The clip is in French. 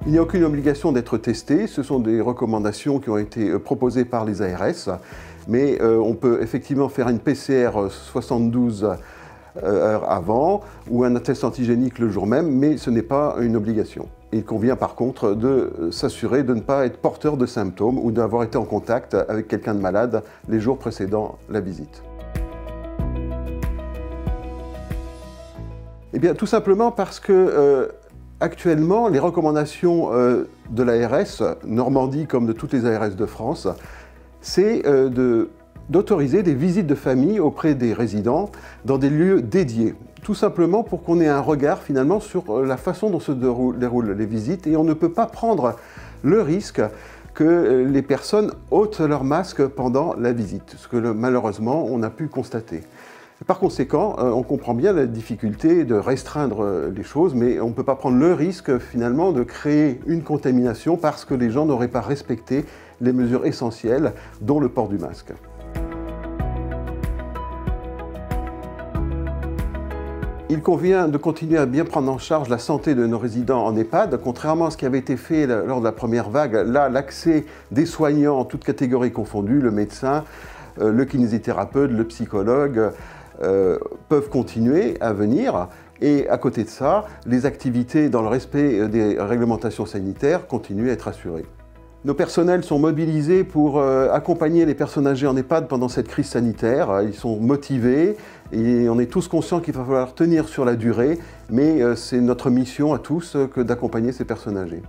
Il n'y a aucune obligation d'être testé, ce sont des recommandations qui ont été proposées par les ARS, mais on peut effectivement faire une PCR 72 heures avant ou un test antigénique le jour même, mais ce n'est pas une obligation. Il convient par contre de s'assurer de ne pas être porteur de symptômes ou d'avoir été en contact avec quelqu'un de malade les jours précédant la visite. Eh bien, tout simplement parce que actuellement, les recommandations de l'ARS, Normandie comme de toutes les ARS de France, c'est d'autoriser des visites de famille auprès des résidents dans des lieux dédiés. Tout simplement pour qu'on ait un regard finalement sur la façon dont se déroulent les visites et on ne peut pas prendre le risque que les personnes ôtent leur masque pendant la visite, ce que malheureusement on a pu constater. Par conséquent, on comprend bien la difficulté de restreindre les choses, mais on ne peut pas prendre le risque finalement de créer une contamination parce que les gens n'auraient pas respecté les mesures essentielles, dont le port du masque. Il convient de continuer à bien prendre en charge la santé de nos résidents en EHPAD, contrairement à ce qui avait été fait lors de la première vague. Là, l'accès des soignants, toutes catégories confondues, le médecin, le kinésithérapeute, le psychologue, peuvent continuer à venir. Et à côté de ça, les activités dans le respect des réglementations sanitaires continuent à être assurées. Nos personnels sont mobilisés pour accompagner les personnes âgées en EHPAD pendant cette crise sanitaire. Ils sont motivés et on est tous conscients qu'il va falloir tenir sur la durée, mais c'est notre mission à tous que d'accompagner ces personnes âgées.